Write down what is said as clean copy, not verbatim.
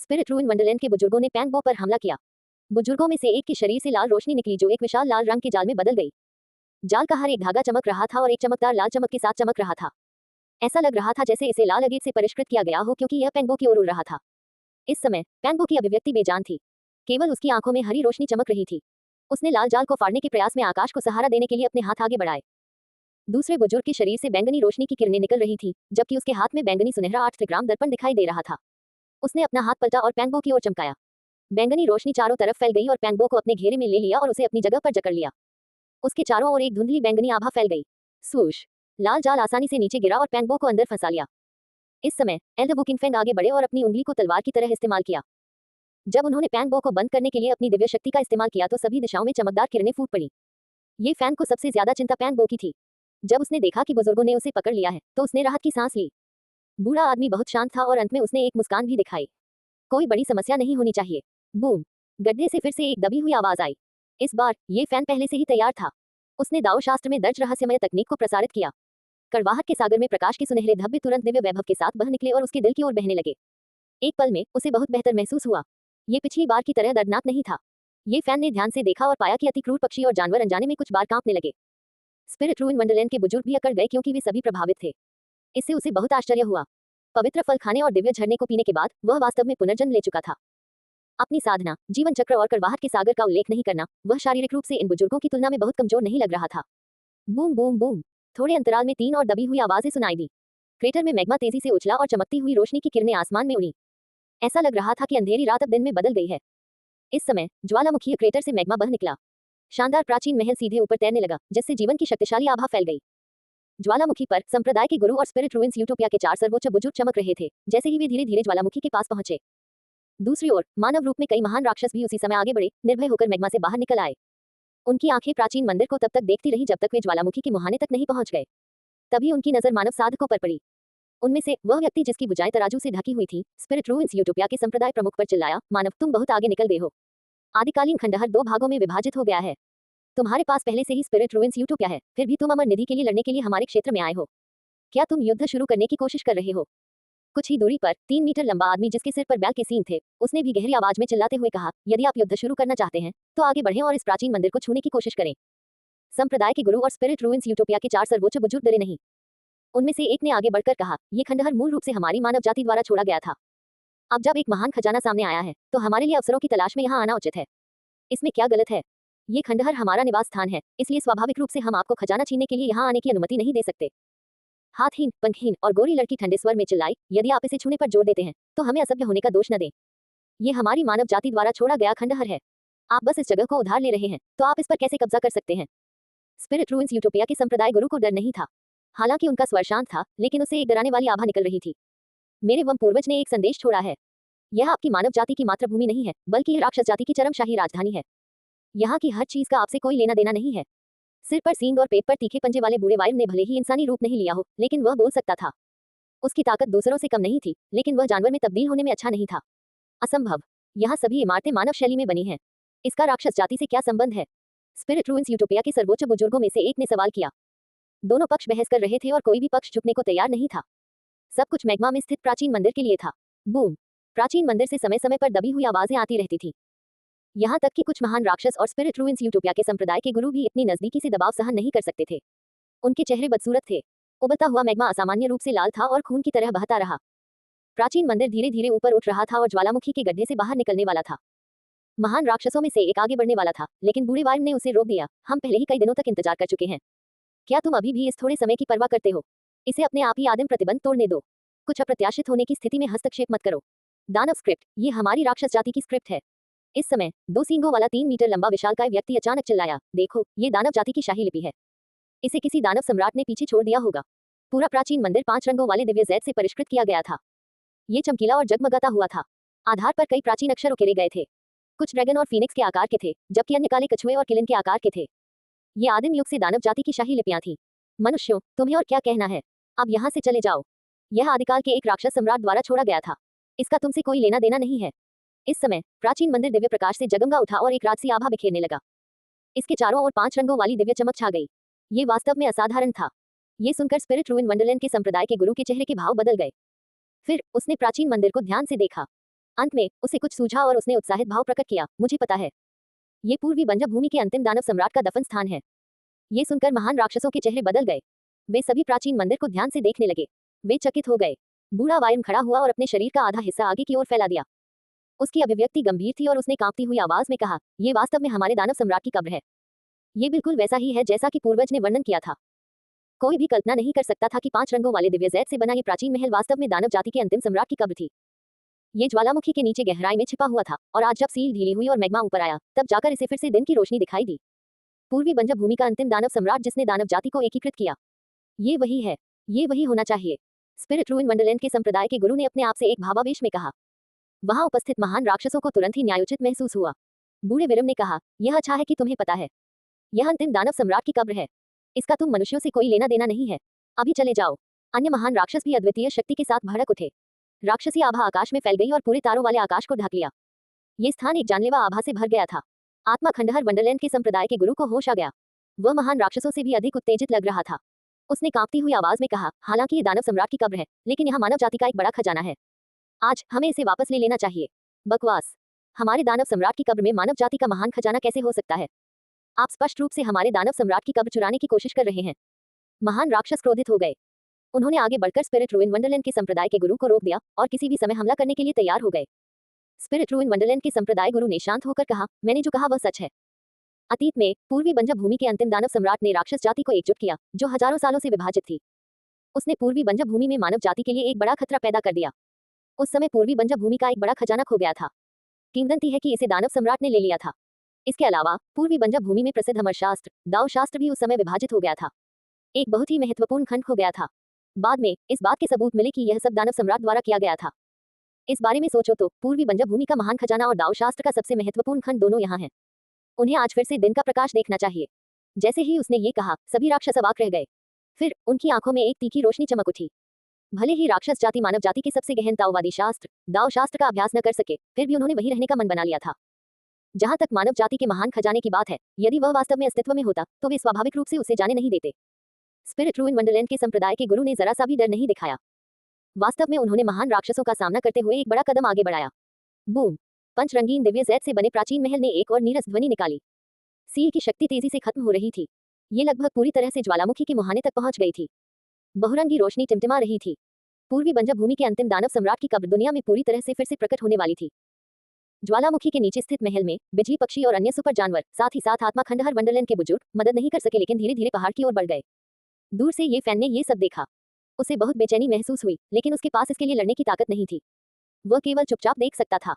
Spirit रूइन Wonderland के बुजुर्गों ने पैंगबो पर हमला किया। बुजुर्गों में से एक के शरीर से लाल रोशनी निकली जो एक विशाल लाल रंग के जाल में बदल गई। जाल का हर एक धागा चमक रहा था और एक चमकदार लाल चमक के साथ चमक रहा था। ऐसा लग रहा था जैसे इसे लाल अगेट से परिष्कृत किया गया हो क्योंकि यह पैंगबो की ओर उड़ रहा था। इस समय पैंगबो की अभिव्यक्ति बेजान थी, केवल उसकी आंखों में हरी रोशनी चमक रही थी। उसने लाल जाल को फाड़ने के प्रयास में आकाश को सहारा देने के लिए अपने हाथ आगे बढ़ाए। दूसरे बुजुर्ग के शरीर से बैंगनी रोशनी की किरणें निकल रही थी, जबकि उसके हाथ में बैंगनी सुनहरा 8 ग्राम दर्पण दिखाई दे रहा था। उसने अपना हाथ पलटा और पैंगबो की ओर चमकाया। बैंगनी रोशनी चारों तरफ फैल गई और पैंगबो को अपने घेरे में ले लिया और उसे अपनी जगह पर जकड़ लिया। उसके चारों ओर एक धुंधली बैंगनी आभा फैल गई। स्वूश! लाल जाल आसानी से नीचे गिरा और पैंगबो को अंदर फंसा लिया। इस समय एल्डर वुकिंगफेंग आगे बढ़े और अपनी उंगली को तलवार की तरह इस्तेमाल किया। जब उन्होंने पैंगबो को बंद करने के लिए अपनी दिव्य शक्ति का इस्तेमाल किया तो सभी दिशाओं में चमकदार किरणें फूट पड़ी। ये फैन को सबसे ज्यादा चिंता पैंगबो की थी। जब उसने देखा कि बुजुर्गों ने उसे पकड़ लिया है तो उसने राहत की सांस ली। बूढ़ा आदमी बहुत शांत था और अंत में उसने एक मुस्कान भी दिखाई। कोई बड़ी समस्या नहीं होनी चाहिए। बूम! गड्ढे से फिर से एक दबी हुई आवाज आई। इस बार ये फैन पहले से ही तैयार था। उसने दाओ शास्त्र में दर्ज रहस्यमय तकनीक को प्रसारित किया। कड़वाहट के सागर में प्रकाश के सुनहरे धब्बे तुरंत दिव्य वैभव के साथ बह निकले और उसके दिल की ओर बहने लगे। एक पल में उसे बहुत बेहतर महसूस हुआ। ये पिछली बार की तरह दर्दनाक नहीं था। ये फैन ने ध्यान से देखा और पाया कि अति क्रूर पक्षी और जानवर अनजाने में कुछ बार कांपने लगे। स्पिरिट रूइन वंडरलैंड के बुजुर्ग भी अकड़ गए क्योंकि वे सभी प्रभावित थे। इससे उसे बहुत आश्चर्य हुआ। पवित्र फल खाने और दिव्य झरने को पीने के बाद वह वास्तव में पुनर्जन्म ले चुका था। अपनी साधना, जीवन चक्र और कड़वाहट के सागर का उल्लेख नहीं करना, वह शारीरिक रूप से इन बुजुर्गों की तुलना में बहुत कमजोर नहीं लग रहा था। Boom boom boom! थोड़े अंतराल में 3 और दबी हुई आवाजें सुनाई दी। क्रेटर में मैग्मा तेजी से उछला और चमकती हुई रोशनी की किरणें आसमान में उड़ी। ऐसा लग रहा था कि अंधेरी रात अब दिन में बदल गई है। इस समय ज्वालामुखी क्रेटर से मैग्मा बह निकला। शानदार प्राचीन महल सीधे ऊपर तैरने लगा, जिससे जीवन की शक्तिशाली आभा फैल गई। ज्वालामुखी पर संप्रदाय के गुरु और स्पिरिट रूइंस यूटोपिया के 4 सर्वोच्च बुजुर्ग चमक रहे थे जैसे ही वे धीरे धीरे ज्वालामुखी के पास पहुंचे। दूसरी ओर मानव रूप में कई महान राक्षस भी उसी समय आगे बढ़े, निर्भय होकर मैग्मा से बाहर निकल आए। उनकी आंखें प्राचीन मंदिर को तब तक देखती रही जब तक वे ज्वालामुखी के मुहाने तक नहीं पहुंच गए। तभी उनकी नजर मानव साधकों पर पड़ी। उनमें से वह व्यक्ति जिसकी भुजाएं तराजू से ढकी हुई थी, स्पिरिट रूइंस यूटोपिया के संप्रदाय प्रमुख पर चिल्लाया, मानव तुम बहुत आगे निकल गए हो। आदिकालीन खंडहर 2 भागों में विभाजित हो गया है। तुम्हारे पास पहले से ही स्पिरिट रूइंस यूटोपिया है, फिर भी तुम अमर निधि के लिए लड़ने के लिए हमारे क्षेत्र में आए हो। क्या तुम युद्ध शुरू करने की कोशिश कर रहे हो? कुछ ही दूरी पर 3 मीटर लंबा आदमी जिसके सिर पर बैल के सींग थे, उसने भी गहरी आवाज में चिल्लाते हुए कहा, यदि आप युद्ध शुरू करना चाहते हैं तो आगे बढ़ें और इस प्राचीन मंदिर को छूने की कोशिश करें। संप्रदाय के गुरु और स्पिरिट रूइंस यूटोपिया के 4 सर्वोच्च बुजुर्ग डरे नहीं। उनमें से एक ने आगे बढ़कर कहा, यह खंडहर मूल रूप से हमारी मानव जाति द्वारा छोड़ा गया था। अब जब एक महान खजाना सामने आया है तो हमारे लिए अवसरों की तलाश में यहाँ आना उचित है। इसमें क्या गलत है? ये खंडहर हमारा निवास स्थान है, इसलिए स्वाभाविक रूप से हम आपको खजाना छीनने के लिए यहाँ आने की अनुमति नहीं दे सकते। हाथहीन, पंखहीन और गोरी लड़की ठंडे स्वर में चिल्लाई, यदि आप इसे छूने पर जोर देते हैं तो हमें असभ्य होने का दोष न दें। ये हमारी मानव जाति द्वारा छोड़ा गया खंडहर है। आप बस इस जगह को उधार ले रहे हैं, तो आप इस पर कैसे कब्जा कर सकते हैं? स्पिरिट रूइंस यूटोपिया के संप्रदाय गुरु को डर नहीं था। हालांकि उनका स्वर शांत था, लेकिन उसे एक डराने वाली आभा निकल रही थी। मेरे वम पूर्वज ने एक संदेश छोड़ा है। यह आपकी मानव जाति की मातृभूमि नहीं है, बल्कि यह राक्षस जाति की चरमशाही राजधानी है। यहाँ की हर चीज का आपसे कोई लेना देना नहीं है। सिर पर सींग और पेट पर तीखे पंजे वाले बूढ़े वायम ने भले ही इंसानी रूप नहीं लिया हो, लेकिन वह बोल सकता था। उसकी ताकत दूसरों से कम नहीं थी, लेकिन वह जानवर में तब्दील होने में अच्छा नहीं था। असंभव! यहाँ सभी इमारतें मानव शैली में बनी हैं। इसका राक्षस जाति से क्या संबंध है? स्पिरिट रूइंस यूटोपिया के सर्वोच्च बुजुर्गों में से एक ने सवाल किया। दोनों पक्ष बहस कर रहे थे और कोई भी पक्ष झुकने को तैयार नहीं था। सब कुछ मैग्मा में स्थित प्राचीन मंदिर के लिए था। बूम! प्राचीन मंदिर से समय समय पर दबी हुई आवाजें आती रहती थी। यहाँ तक कि कुछ महान राक्षस और स्पिरिट रूइंस यूटोपिया के संप्रदाय के गुरु भी इतनी नजदीकी से दबाव सहन नहीं कर सकते थे। उनके चेहरे बदसूरत थे। उबलता हुआ मैग्मा असामान्य रूप से लाल था और खून की तरह बहता रहा। प्राचीन मंदिर धीरे धीरे ऊपर उठ रहा था और ज्वालामुखी के गड्ढे से बाहर निकलने वाला था। महान राक्षसों में से एक आगे बढ़ने वाला था, लेकिन बूढ़े वायम ने उसे रोक दिया। हम पहले ही कई दिनों तक इंतजार कर चुके हैं। क्या तुम अभी भी इस थोड़े समय की परवाह करते हो? इसे अपने आप ही आदिम प्रतिबंध तोड़ने दो। कुछ अप्रत्याशित होने की स्थिति में हस्तक्षेप मत करो। दानव स्क्रिप्ट, ये हमारी राक्षस जाति की स्क्रिप्ट है। इस समय 2 सींगों वाला 3 मीटर लंबा विशालकाय व्यक्ति अचानक चिल्लाया, देखो, ये दानव जाति की शाही लिपि है। इसे किसी दानव सम्राट ने पीछे छोड़ दिया होगा। पूरा प्राचीन मंदिर 5 रंगों वाले दिव्य जैद से परिष्कृत किया गया था। ये चमकीला और जगमगाता हुआ था। आधार पर कई प्राचीन अक्षर उकेरे गए थे। कुछ ड्रैगन और फीनिक्स के आकार के थे, जबकि अन्य काले कछुए और किलिन के आकार के थे। ये आदिम युग से दानव जाति की शाही लिपियां थीं। मनुष्यों, तुम्हें और क्या कहना है? अब यहाँ से चले जाओ। यह आदिकाल के एक राक्षस सम्राट द्वारा छोड़ा गया था। इसका तुमसे कोई लेना देना नहीं है। इस समय प्राचीन मंदिर दिव्य प्रकाश से जगमगा उठा और एक राजसी आभा बिखेरने लगा। इसके चारों ओर 5 रंगों वाली दिव्य चमक छा गई। ये वास्तव में असाधारण था। ये सुनकर स्पिरिट रूइन वंडरलैंड के संप्रदाय के गुरु के चेहरे के भाव बदल गए। फिर उसने प्राचीन मंदिर को ध्यान से देखा। अंत में उसे कुछ सूझा और उसने उत्साहित भाव प्रकट किया, मुझे पता है, ये पूर्वी बंजर भूमि के अंतिम दानव सम्राट का दफन स्थान है। ये सुनकर महान राक्षसों के चेहरे बदल गए। वे सभी प्राचीन मंदिर को ध्यान से देखने लगे। वे चकित हो गए। बूढ़ा वायरन खड़ा हुआ और अपने शरीर का आधा हिस्सा आगे की ओर फैला दिया। उसकी अभिव्यक्ति गंभीर थी और उसने कांपती हुई आवाज में कहा, यह वास्तव में हमारे दानव सम्राट की कब्र है। ये बिल्कुल वैसा ही है जैसा कि पूर्वज ने वर्णन किया था। कोई भी कल्पना नहीं कर सकता था कि 5 रंगों वाले दिव्य जैत से बना ये प्राचीन महल वास्तव में दानव जाति के अंतिम सम्राट की कब्र थी। ये ज्वालामुखी के नीचे गहराई में छिपा हुआ था और आज जब सील ढीली हुई और मैग्मा ऊपर आया, तब जाकर इसे फिर से दिन की रोशनी दिखाई दी। पूर्वी बंजर भूमि का अंतिम दानव सम्राट जिसने दानव जाति को एकीकृत किया। ये वही है, ये वही होना चाहिए, स्पिरिट रूइन वंडरलैंड के संप्रदाय के गुरु ने अपने आप से एक भावावेश में कहा। वहां उपस्थित महान राक्षसों को तुरंत ही न्यायोचित महसूस हुआ। बूढ़े विरम ने कहा, यह अच्छा है कि तुम्हें पता है, यह अंतिम दानव सम्राट की कब्र है। इसका तुम मनुष्यों से कोई लेना देना नहीं है। अभी चले जाओ। अन्य महान राक्षस भी अद्वितीय शक्ति के साथ भड़क उठे। राक्षसी आभा आकाश में फैल गई और पूरे तारों वाले आकाश को ढक लिया। ये स्थान एक जानलेवा आभा से भर गया था। आत्मा खंडहर वंडरलैंड के संप्रदाय के गुरु को होश आ गया। वह महान राक्षसों से भी अधिक उत्तेजित लग रहा था। उसने कांपती हुई आवाज में कहा, हालांकि ये दानव सम्राट की कब्र है, लेकिन यह मानव जाति का एक बड़ा खजाना है। आज हमें इसे वापस ले लेना चाहिए। बकवास। हमारे दानव सम्राट की कब्र में मानव जाति का महान खजाना कैसे हो सकता है? आप स्पष्ट रूप से हमारे दानव सम्राट की कब्र चुराने की कोशिश कर रहे हैं। महान राक्षस क्रोधित हो गए। उन्होंने आगे बढ़कर स्पिरिट रूइन वंडरलैंड के संप्रदाय के गुरु को रोक दिया और किसी भी समय हमला करने के लिए तैयार हो गए। स्पिरिट रूइन वंडरलैंड के संप्रदाय गुरु ने शांत होकर कहा, मैंने जो कहा वह सच है। अतीत में पूर्वी बंजर भूमि के अंतिम दानव सम्राट ने राक्षस जाति को एकजुट किया, जो हजारों सालों से विभाजित थी। उसने पूर्वी बंजर भूमि में मानव जाति के लिए एक बड़ा खतरा पैदा कर दिया। उस समय पूर्वी बंजर भूमि का एक बड़ा खजाना खो गया था। किंवदंती है कि इसे दानव सम्राट ने ले लिया था। इसके अलावा पूर्वी बंजर भूमि में प्रसिद्ध अमरशास्त्र, दाव शास्त्र भी उस समय विभाजित हो गया था। एक बहुत ही महत्वपूर्ण खंड खो गया था। बाद में इस बात के सबूत मिले कि यह सब दानव सम्राट द्वारा किया गया था। इस बारे में सोचो तो पूर्वी बंजर भूमि का महान खजाना और दाव शास्त्र का सबसे महत्वपूर्ण खंड दोनों यहाँ हैं। उन्हें आज फिर से दिन का प्रकाश देखना चाहिए। जैसे ही उसने ये कहा, सभी राक्षस अवाक रह गए। फिर उनकी आंखों में एक तीखी रोशनी चमक उठी। भले ही राक्षस जाति मानव जाति के सबसे गहन ताओवादी शास्त्र, दाव शास्त्र का अभ्यास न कर सके, फिर भी उन्होंने वहीं रहने का मन बना लिया था। जहां तक मानव जाति के महान खजाने की बात है, यदि वह वास्तव में अस्तित्व में होता, तो वे स्वाभाविक रूप से उसे जाने नहीं देते। स्पिरिट रूइन वंडरलैंड के संप्रदाय के गुरु ने जरा सा भी डर नहीं दिखाया। वास्तव में उन्होंने महान राक्षसों का सामना करते हुए एक बड़ा कदम आगे बढ़ाया। बूम! पंच रंगीन दिव्य जैत से बने प्राचीन महल ने एक और नीरस ध्वनि निकाली। सील की शक्ति तेजी से खत्म हो रही थी। ये लगभग पूरी तरह से ज्वालामुखी के मुहाने तक पहुंच गई थी। बहुरंगी रोशनी टिमटिमा रही थी। पूर्वी बंजर भूमि के अंतिम दानव सम्राट की कब्र दुनिया में पूरी तरह से फिर से प्रकट होने वाली थी। ज्वालामुखी के नीचे स्थित महल में बिजली पक्षी और अन्य सुपर जानवर, साथ ही साथ आत्मा खंडहर वंडरलैंड के बुजुर्ग मदद नहीं कर सके, लेकिन धीरे धीरे पहाड़ की ओर बढ़ गए। दूर से ये फैन ने ये सब देखा। उसे बहुत बेचैनी महसूस हुई, लेकिन उसके पास इसके लिए लड़ने की ताकत नहीं थी। वह केवल चुपचाप देख सकता था।